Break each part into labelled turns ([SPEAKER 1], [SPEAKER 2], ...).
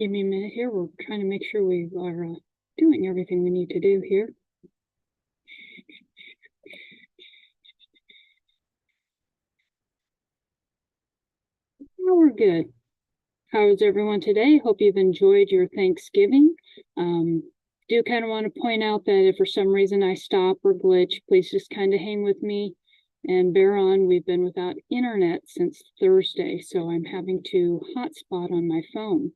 [SPEAKER 1] Give me a minute here. We're trying to make sure we are doing everything we need to do here. Now we're good. How is everyone today? Hope you've enjoyed your Thanksgiving. Do kind of want to point out that if for some reason I stop or glitch, please just kind of hang with me and bear on. We've been without internet since Thursday, so I'm having to hotspot on my phone.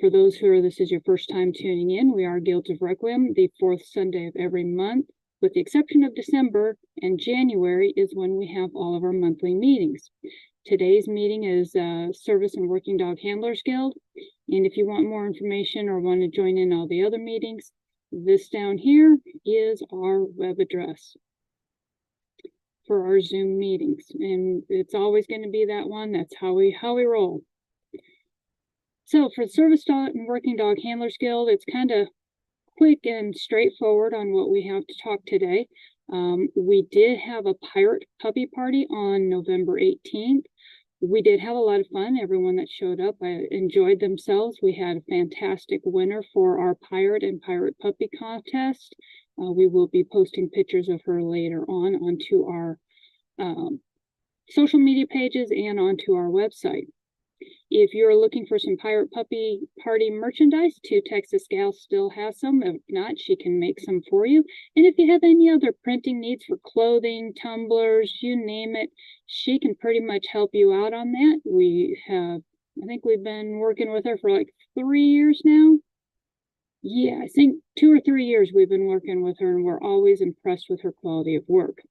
[SPEAKER 1] For those this is your first time tuning in, we are Guilds of Requiem, the fourth Sunday of every month, with the exception of December, and January is when we have all of our monthly meetings. Today's meeting is Service and Working Dog Handlers Guild, and if you want more information or want to join in all the other meetings, this down here is our web address for our Zoom meetings, and it's always going to be that one. That's how we roll. So for the Service Dog and Working Dog Handlers Guild, it's kind of quick and straightforward on what we have to talk today. We did have a pirate puppy party on November 18th. We did have a lot of fun. Everyone that showed up enjoyed themselves. We had a fantastic winner for our pirate and pirate puppy contest. We will be posting pictures of her later on onto our social media pages and onto our website. If you're looking for some pirate puppy party merchandise, Two Texas Gals still has some. If not, she can make some for you. And if you have any other printing needs for clothing, tumblers, you name it, she can pretty much help you out on that. I think we've been working with her for like 3 years now. Yeah, I think 2 or 3 years we've been working with her, and we're always impressed with her quality of work.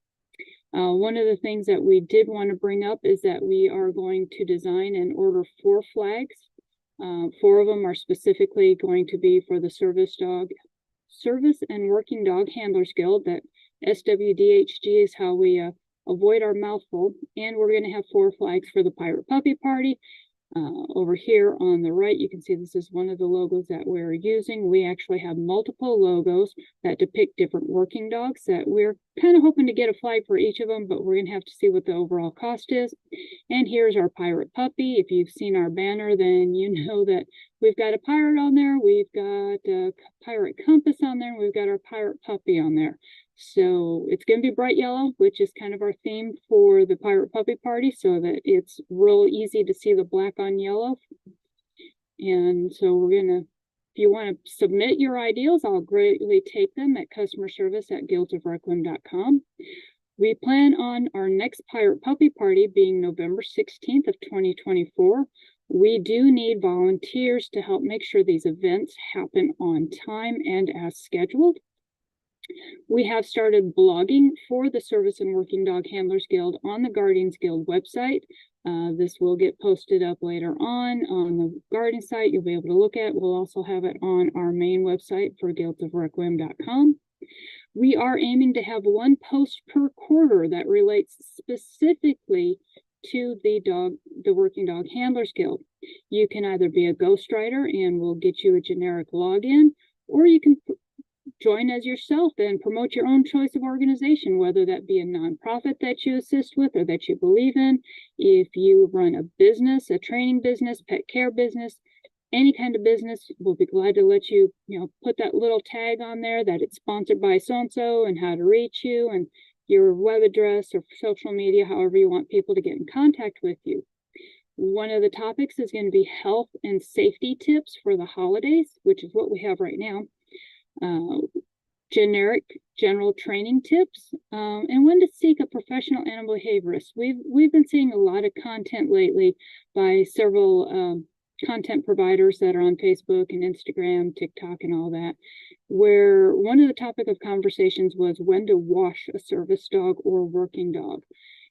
[SPEAKER 1] One of the things that we did want to bring up is that we are going to design and order 4 flags. 4 of them are specifically going to be for the Service and Working Dog Handlers Guild. That SWDHG is how we avoid our mouthful. And we're going to have 4 flags for the Pirate Puppy Party. Over here on the right, you can see this is one of the logos that we're using. We actually have multiple logos that depict different working dogs that we're kind of hoping to get a flag for each of them, but we're going to have to see what the overall cost is. And here's our pirate puppy. If you've seen our banner, then you know that we've got a pirate on there, we've got a pirate compass on there, and we've got our pirate puppy on there. So it's going to be bright yellow, which is kind of our theme for the Pirate Puppy Party, so that it's real easy to see the black on yellow. And so we're going to, if you want to submit your ideals, I'll greatly take them at customerservice@guildsofrequiem.com. We plan on our next Pirate Puppy Party being November 16th of 2024. We do need volunteers to help make sure these events happen on time and as scheduled. We have started blogging for the Service and Working Dog Handlers Guild on the Guardians Guild website. This will get posted up later on the Guardian site. You'll be able to look at. We'll also have it on our main website for guildsofrequiem.com. We are aiming to have 1 post per quarter that relates specifically to the Working Dog Handlers Guild. You can either be a ghostwriter and we'll get you a generic login, or you can join as yourself and promote your own choice of organization, whether that be a nonprofit that you assist with or that you believe in. If you run a business, a training business, pet care business, any kind of business, we'll be glad to let you, put that little tag on there that it's sponsored by so-and-so and how to reach you and your web address or social media, however you want people to get in contact with you. One of the topics is going to be health and safety tips for the holidays, which is what we have right now. General training tips, and when to seek a professional animal behaviorist. We've been seeing a lot of content lately by several content providers that are on Facebook and Instagram, TikTok, and all that, where one of the topic of conversations was when to wash a service dog or working dog.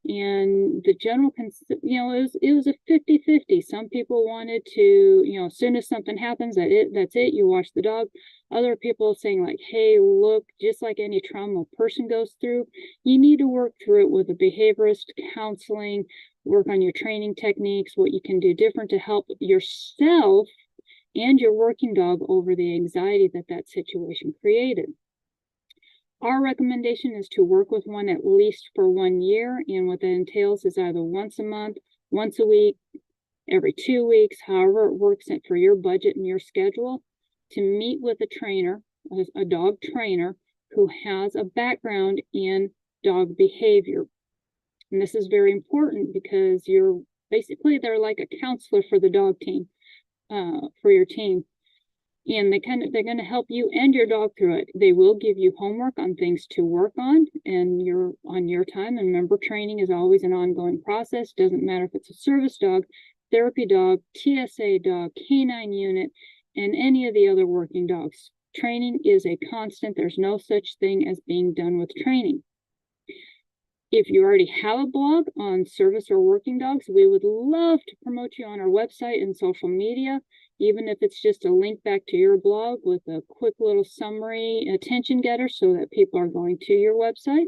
[SPEAKER 1] And the general, it was a 50-50. Some people wanted to, as soon as something happens, that's it, you wash the dog. Other people saying like, hey, look, just like any trauma a person goes through, you need to work through it with a behaviorist, counseling, work on your training techniques, what you can do different to help yourself and your working dog over the anxiety that situation created. Our recommendation is to work with one at least for 1 year, and what that entails is either once a month, once a week, every 2 weeks, however it works for your budget and your schedule, to meet with a trainer, a dog trainer who has a background in dog behavior. And this is very important because they're like a counselor for the dog team, for your team. And they're going to help you and your dog through it. They will give you homework on things to work on, and you're on your time. And remember, training is always an ongoing process. Doesn't matter if it's a service dog, therapy dog, TSA dog, canine unit, and any of the other working dogs. Training is a constant. There's no such thing as being done with training. If you already have a blog on service or working dogs, we would love to promote you on our website and social media, even if it's just a link back to your blog with a quick little summary attention getter so that people are going to your website.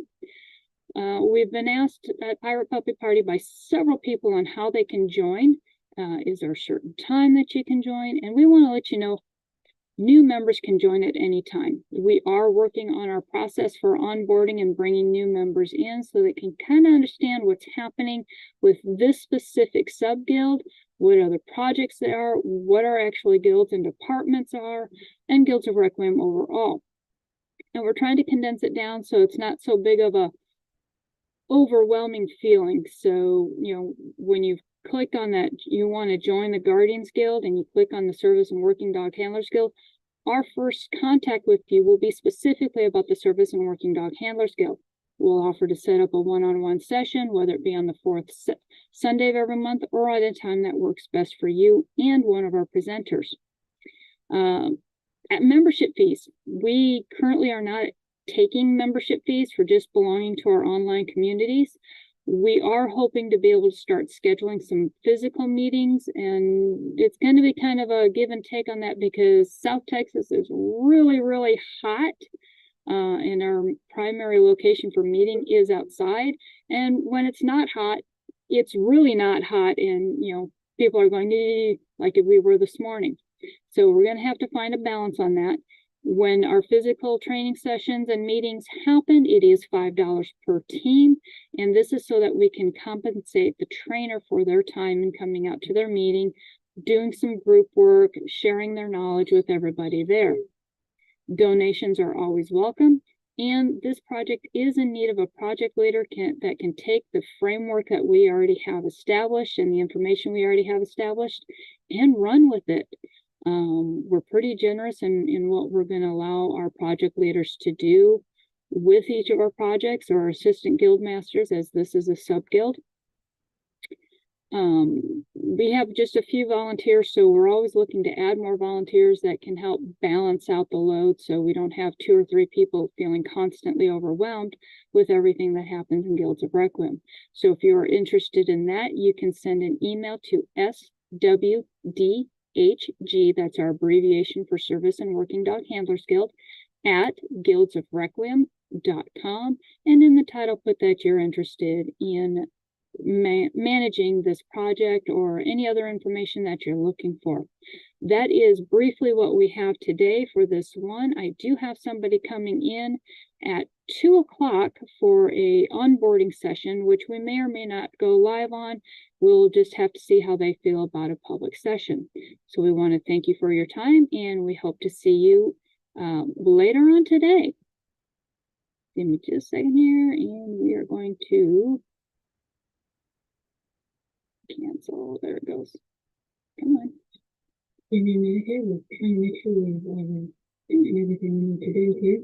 [SPEAKER 1] We've been asked at Pirate Puppy Party by several people on how they can join. Is there a certain time that you can join? And we want to let you know new members can join at any time. We are working on our process for onboarding and bringing new members in so they can kind of understand what's happening with this specific sub-guild, what other projects there are, what our actually guilds and departments are, and guilds of Requiem overall. And we're trying to condense it down so it's not so big of a overwhelming feeling. So, when you've clicked on that, you want to join the Guardians Guild, and you click on the Service and Working Dog Handlers Guild, our first contact with you will be specifically about the Service and Working Dog Handlers Guild. We'll offer to set up a one-on-one session, whether it be on the fourth Sunday of every month or at a time that works best for you and one of our presenters. At membership fees, we currently are not taking membership fees for just belonging to our online communities. We are hoping to be able to start scheduling some physical meetings, and it's going to be kind of a give and take on that because South Texas is really, really hot, and our primary location for meeting is outside. And when it's not hot, it's really not hot, and people are going like we were this morning. So we're going to have to find a balance on that. When our physical training sessions and meetings happen, it is $5 per team. And this is so that we can compensate the trainer for their time in coming out to their meeting, doing some group work, sharing their knowledge with everybody there. Donations are always welcome. And this project is in need of a project leader that can take the framework that we already have established and the information we already have established and run with it. We're pretty generous in what we're going to allow our project leaders to do with each of our projects, or assistant guild masters, as this is a sub-guild. We have just a few volunteers, so we're always looking to add more volunteers that can help balance out the load so we don't have 2 or 3 people feeling constantly overwhelmed with everything that happens in Guilds of Requiem. So if you're interested in that, you can send an email to SWDHG, that's our abbreviation for Service and Working Dog Handlers Guild, at guildsofrequiem.com, and in the title put that you're interested in managing this project or any other information that you're looking for. That is briefly what we have today for this one. I do have somebody coming in at 2 o'clock for a onboarding session, which we may or may not go live on. We'll just have to see how they feel about a public session. So we want to thank you for your time, and we hope to see you later on today. Give me just a second here, and we are going to cancel. There it goes. Come on. In a minute here, we're trying to make sure we have doing everything we need to do here.